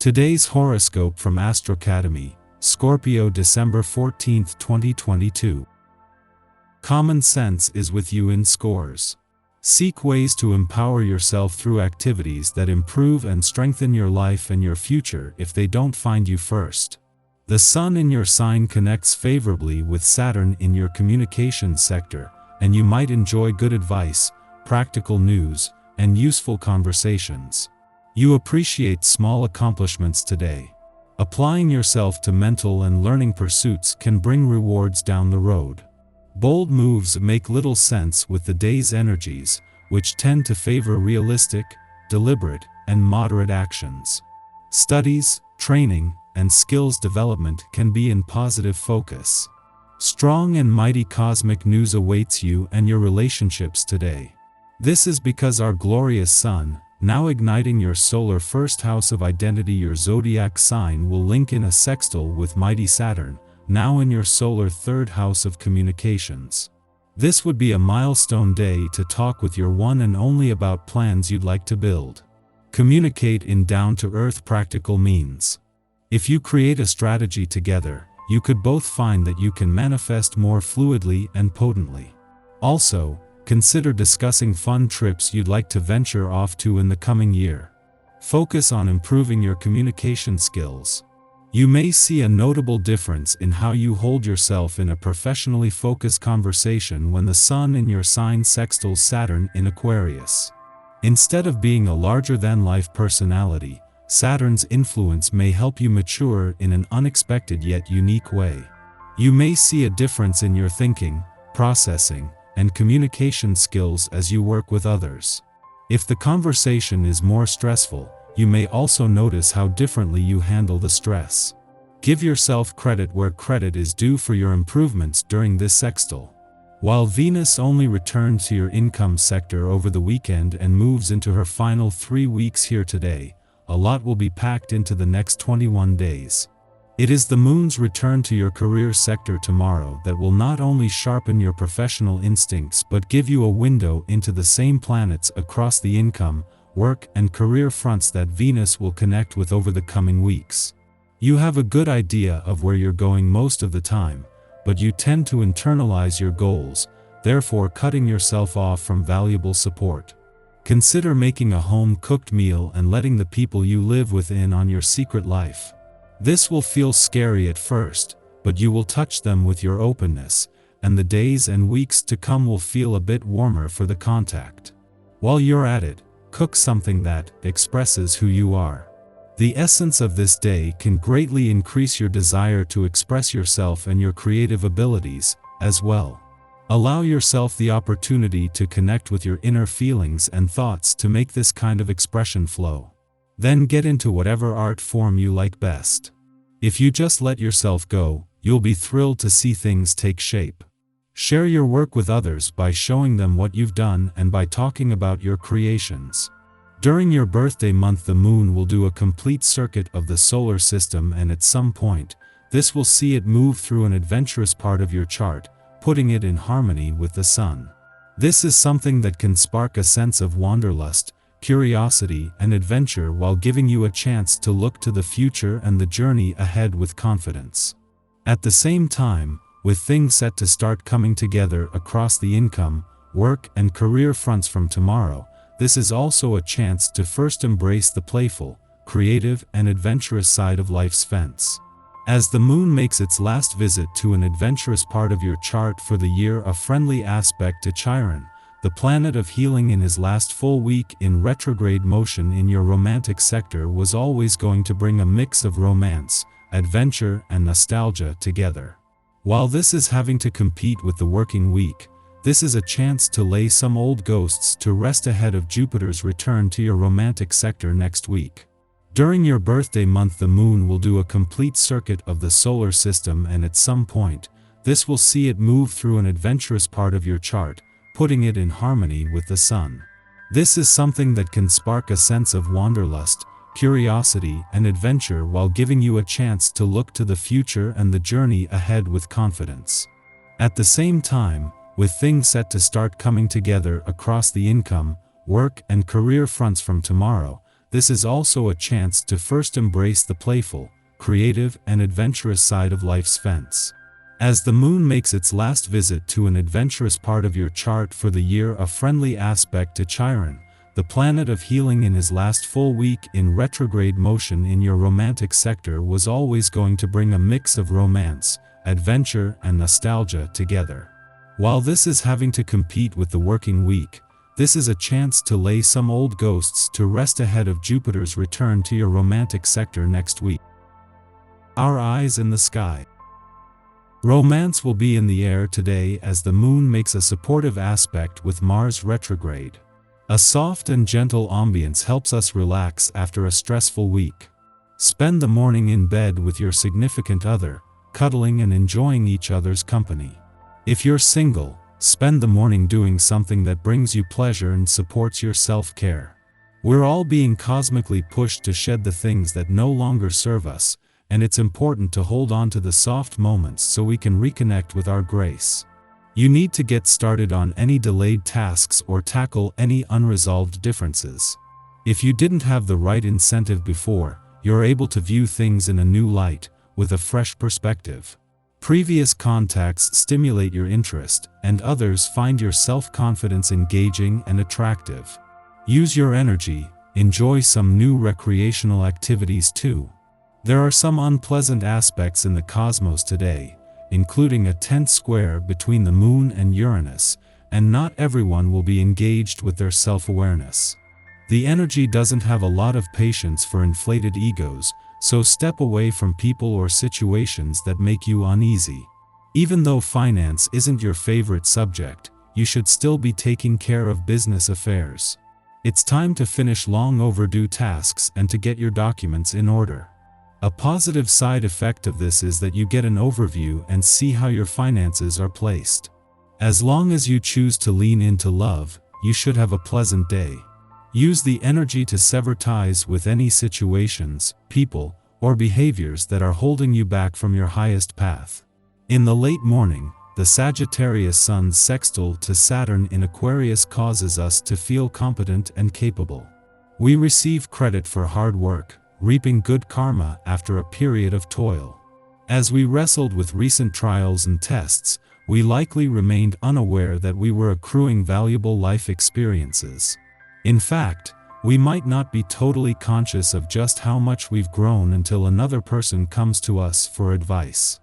Today's horoscope from Astrocademy, Scorpio December 14, 2022. Common sense is with you in scores. Seek ways to empower yourself through activities that improve and strengthen your life and your future if they don't find you first. The Sun in your sign connects favorably with Saturn in your communications sector, and you might enjoy good advice, practical news, and useful conversations. You appreciate small accomplishments today. Applying yourself to mental and learning pursuits can bring rewards down the road. Bold moves make little sense with the day's energies, which tend to favor realistic, deliberate, and moderate actions. Studies, training, and skills development can be in positive focus. Strong and mighty cosmic news awaits you and your relationships today. This is because our glorious Sun, now igniting your solar first house of identity, your zodiac sign, will link in a sextile with mighty Saturn, now in your solar third house of communications. This would be a milestone day to talk with your one and only about plans you'd like to build. Communicate in down-to-earth practical means. If you create a strategy together, you could both find that you can manifest more fluidly and potently. Also, consider discussing fun trips you'd like to venture off to in the coming year. Focus on improving your communication skills. You may see a notable difference in how you hold yourself in a professionally focused conversation when the Sun in your sign sextiles Saturn in Aquarius. Instead of being a larger-than-life personality, Saturn's influence may help you mature in an unexpected yet unique way. You may see a difference in your thinking, processing, and communication skills as you work with others. If the conversation is more stressful, you may also notice how differently you handle the stress. Give yourself credit where credit is due for your improvements during this sextile. While Venus only returned to your income sector over the weekend and moves into her final 3 weeks here today, a lot will be packed into the next 21 days. It is the Moon's return to your career sector tomorrow that will not only sharpen your professional instincts but give you a window into the same planets across the income, work, and career fronts that Venus will connect with over the coming weeks. You have a good idea of where you're going most of the time, but you tend to internalize your goals, therefore cutting yourself off from valuable support. Consider making a home-cooked meal and letting the people you live with in on your secret life. This will feel scary at first, but you will touch them with your openness, and the days and weeks to come will feel a bit warmer for the contact. While you're at it, cook something that expresses who you are. The essence of this day can greatly increase your desire to express yourself and your creative abilities, as well. Allow yourself the opportunity to connect with your inner feelings and thoughts to make this kind of expression flow. Then get into whatever art form you like best. If you just let yourself go, you'll be thrilled to see things take shape. Share your work with others by showing them what you've done and by talking about your creations. During your birthday month, the Moon will do a complete circuit of the solar system, and at some point, this will see it move through an adventurous part of your chart, putting it in harmony with the Sun. This is something that can spark a sense of wanderlust, curiosity, and adventure while giving you a chance to look to the future and the journey ahead with confidence. At the same time, with things set to start coming together across the income, work, and career fronts from tomorrow, this is also a chance to first embrace the playful, creative, and adventurous side of life's fence. As the Moon makes its last visit to an adventurous part of your chart for the year, a friendly aspect to Chiron, the planet of healing, in his last full week in retrograde motion in your romantic sector, was always going to bring a mix of romance, adventure, and nostalgia together. While this is having to compete with the working week, this is a chance to lay some old ghosts to rest ahead of Jupiter's return to your romantic sector next week. During your birthday month, the Moon will do a complete circuit of the solar system, and at some point, this will see it move through an adventurous part of your chart, putting it in harmony with the Sun. This is something that can spark a sense of wanderlust, curiosity, and adventure while giving you a chance to look to the future and the journey ahead with confidence. At the same time, with things set to start coming together across the income, work, and career fronts from tomorrow, this is also a chance to first embrace the playful, creative, and adventurous side of life's fence. As the moon makes its last visit to an adventurous part of your chart for the year, a friendly aspect to Chiron, the planet of healing, in his last full week in retrograde motion in your romantic sector, was always going to bring a mix of romance, adventure, and nostalgia together. While this is having to compete with the working week, this is a chance to lay some old ghosts to rest ahead of Jupiter's return to your romantic sector next week. Our eyes in the sky. Romance will be in the air today as the moon makes a supportive aspect with Mars retrograde. A soft and gentle ambience helps us relax after a stressful week. Spend the morning in bed with your significant other, cuddling and enjoying each other's company. If you're single, spend the morning doing something that brings you pleasure and supports your self-care. We're all being cosmically pushed to shed the things that no longer serve us, and it's important to hold on to the soft moments so we can reconnect with our grace. You need to get started on any delayed tasks or tackle any unresolved differences. If you didn't have the right incentive before, you're able to view things in a new light, with a fresh perspective. Previous contacts stimulate your interest, and others find your self-confidence engaging and attractive. Use your energy, enjoy some new recreational activities too. There are some unpleasant aspects in the cosmos today, including a tense square between the moon and Uranus, and not everyone will be engaged with their self-awareness. The energy doesn't have a lot of patience for inflated egos, so step away from people or situations that make you uneasy. Even though finance isn't your favorite subject, you should still be taking care of business affairs. It's time to finish long overdue tasks and to get your documents in order. A positive side effect of this is that you get an overview and see how your finances are placed. As long as you choose to lean into love, you should have a pleasant day. Use the energy to sever ties with any situations, people, or behaviors that are holding you back from your highest path. In the late morning, the Sagittarius Sun's sextile to Saturn in Aquarius causes us to feel competent and capable. We receive credit for hard work, reaping good karma after a period of toil. As we wrestled with recent trials and tests, we likely remained unaware that we were accruing valuable life experiences. In fact, we might not be totally conscious of just how much we've grown until another person comes to us for advice.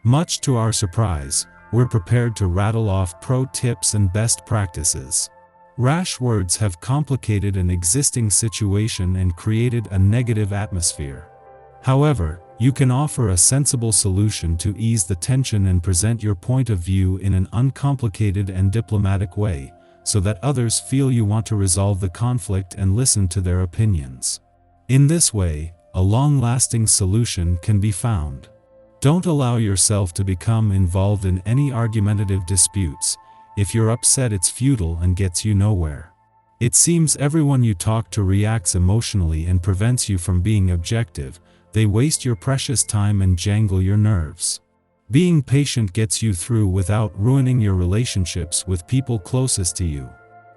Much to our surprise, we're prepared to rattle off pro tips and best practices. Rash words have complicated an existing situation and created a negative atmosphere. However, you can offer a sensible solution to ease the tension and present your point of view in an uncomplicated and diplomatic way, so that others feel you want to resolve the conflict and listen to their opinions. In this way, a long-lasting solution can be found. Don't allow yourself to become involved in any argumentative disputes. If you're upset, it's futile and gets you nowhere. It seems everyone you talk to reacts emotionally and prevents you from being objective. They waste your precious time and jangle your nerves. Being patient gets you through without ruining your relationships with people closest to you.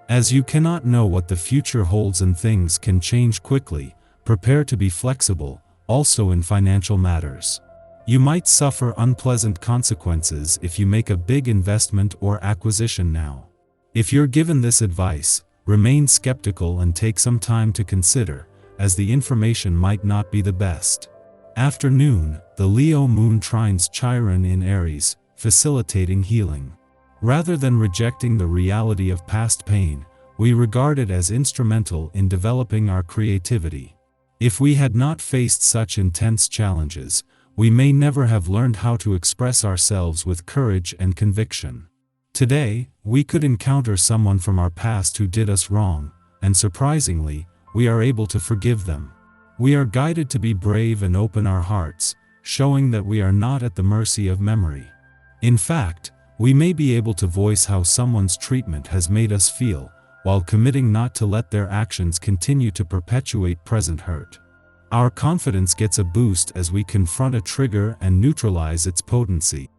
As you cannot know what the future holds and things can change quickly, prepare to be flexible, also in financial matters. You might suffer unpleasant consequences if you make a big investment or acquisition now. If you're given this advice, remain skeptical and take some time to consider, as the information might not be the best. Afternoon, the Leo moon trines Chiron in Aries, facilitating healing. Rather than rejecting the reality of past pain, we regard it as instrumental in developing our creativity. If we had not faced such intense challenges, we may never have learned how to express ourselves with courage and conviction. Today, we could encounter someone from our past who did us wrong, and surprisingly, we are able to forgive them. We are guided to be brave and open our hearts, showing that we are not at the mercy of memory. In fact, we may be able to voice how someone's treatment has made us feel, while committing not to let their actions continue to perpetuate present hurt. Our confidence gets a boost as we confront a trigger and neutralize its potency.